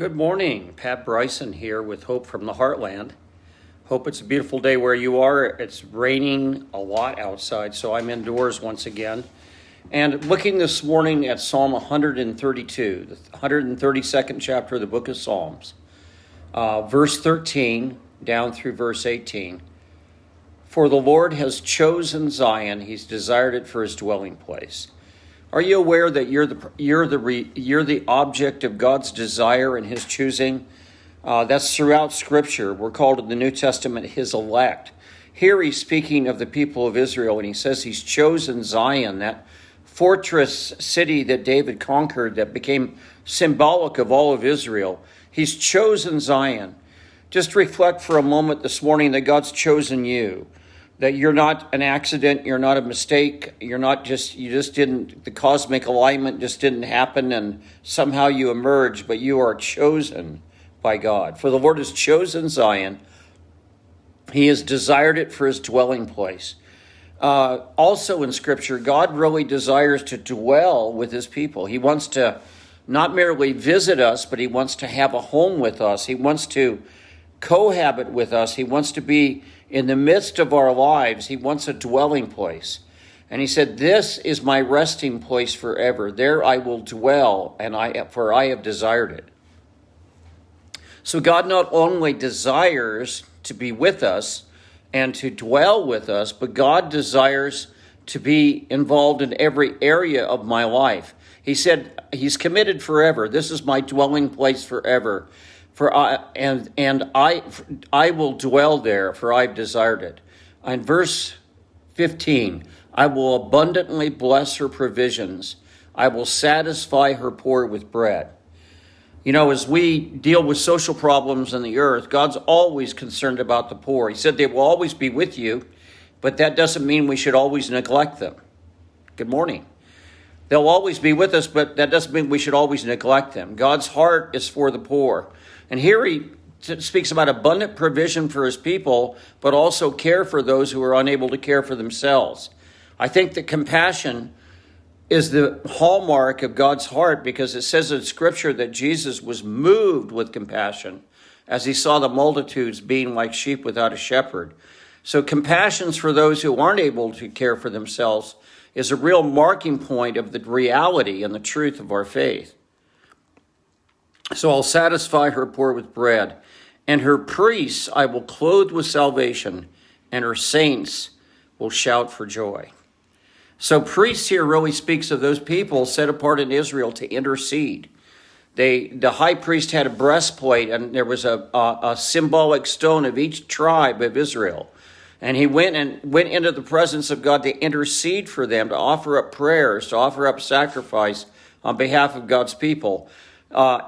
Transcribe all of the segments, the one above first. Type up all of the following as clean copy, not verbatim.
Good morning. Pat Bryson here with Hope from the Heartland. Hope it's a beautiful day where you are. It's raining a lot outside, so I'm indoors once again. And looking this morning at Psalm 132, the 132nd chapter of the book of Psalms, verse 13 down through verse 18. For the Lord has chosen Zion, he's desired it for his dwelling place. Are you aware that you're the object of God's desire and his choosing? That's throughout Scripture. We're called in the New Testament his elect. Here he's speaking of the people of Israel, and he says he's chosen Zion, that fortress city that David conquered that became symbolic of all of Israel. He's chosen Zion. Just reflect for a moment this morning that God's chosen you. That you're not an accident, you're not a mistake, the cosmic alignment just didn't happen and somehow you emerged, but you are chosen by God. For the Lord has chosen Zion. He has desired it for his dwelling place. Also in Scripture, God really desires to dwell with his people. He wants to not merely visit us, but he wants to have a home with us. He wants to cohabit with us. He wants to be in the midst of our lives. He wants a dwelling place. And he said, this is my resting place forever. There I will dwell, for I have desired it. So God not only desires to be with us and to dwell with us, but God desires to be involved in every area of my life. He said, he's committed forever. This is my dwelling place forever. I will dwell there, for I've desired it. In verse 15, I will abundantly bless her provisions. I will satisfy her poor with bread. You know, as we deal with social problems in the earth, God's always concerned about the poor. He said they will always be with you, but that doesn't mean we should always neglect them. Good morning. They'll always be with us, but that doesn't mean we should always neglect them. God's heart is for the poor. And here he speaks about abundant provision for his people, but also care for those who are unable to care for themselves. I think that compassion is the hallmark of God's heart, because it says in Scripture that Jesus was moved with compassion as he saw the multitudes being like sheep without a shepherd. So compassion for those who aren't able to care for themselves is a real marking point of the reality and the truth of our faith. So I'll satisfy her poor with bread, and her priests I will clothe with salvation, and her saints will shout for joy. So priests here really speaks of those people set apart in Israel to intercede. The high priest had a breastplate, and there was a symbolic stone of each tribe of Israel. And he went into the presence of God to intercede for them, to offer up prayers, to offer up sacrifice on behalf of God's people.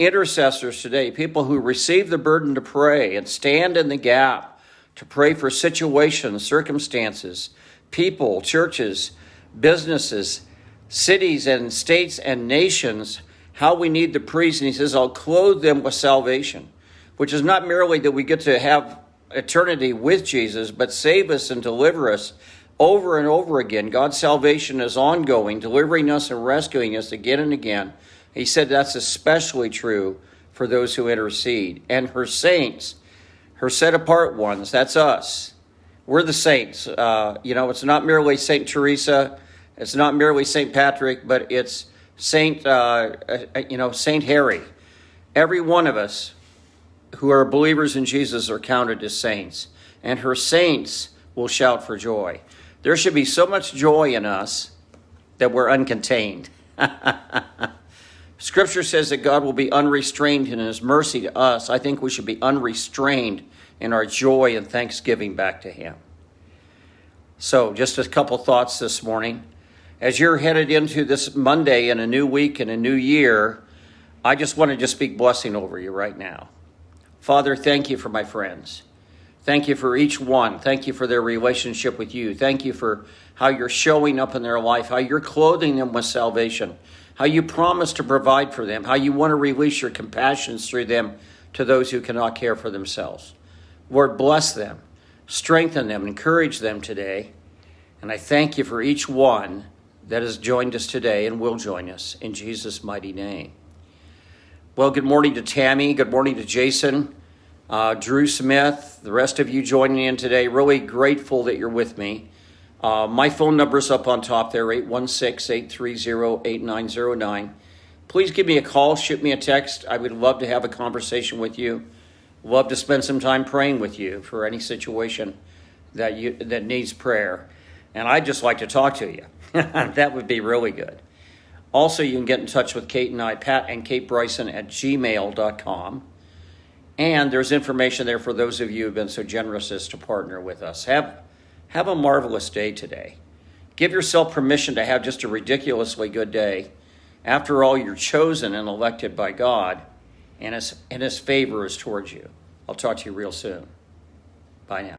Intercessors today, people who receive the burden to pray and stand in the gap to pray for situations, circumstances, people, churches, businesses, cities and states and nations, how we need the priest. And he says, I'll clothe them with salvation, which is not merely that we get to have eternity with Jesus, but save us and deliver us over and over again. God's salvation is ongoing, delivering us and rescuing us again and again. He said that's especially true for those who intercede. And her saints, her set-apart ones, that's us. We're the saints. It's not merely St. Teresa. It's not merely St. Patrick, but it's Saint Harry. Every one of us who are believers in Jesus are counted as saints. And her saints will shout for joy. There should be so much joy in us that we're uncontained. Scripture says that God will be unrestrained in his mercy to us. I think we should be unrestrained in our joy and thanksgiving back to him. So just a couple thoughts this morning. As you're headed into this Monday and a new week and a new year, I just want to speak blessing over you right now. Father, thank you for my friends. Thank you for each one. Thank you for their relationship with you. Thank you for how you're showing up in their life, how you're clothing them with salvation, how you promise to provide for them, how you want to release your compassions through them to those who cannot care for themselves. Lord, bless them, strengthen them, encourage them today. And I thank you for each one that has joined us today and will join us in Jesus' mighty name. Well, good morning to Tammy. Good morning to Jason, Drew Smith, the rest of you joining in today. Really grateful that you're with me. My phone number's up on top there, 816-830-8909. Please give me a call, shoot me a text. I would love to have a conversation with you. Love to spend some time praying with you for any situation that needs prayer. And I'd just like to talk to you. That would be really good. Also, you can get in touch with Kate and I, Pat and Kate Bryson at gmail.com. And there's information there for those of you who've been so generous as to partner with us. Have a marvelous day today. Give yourself permission to have just a ridiculously good day. After all, you're chosen and elected by God, and his favor is towards you. I'll talk to you real soon. Bye now.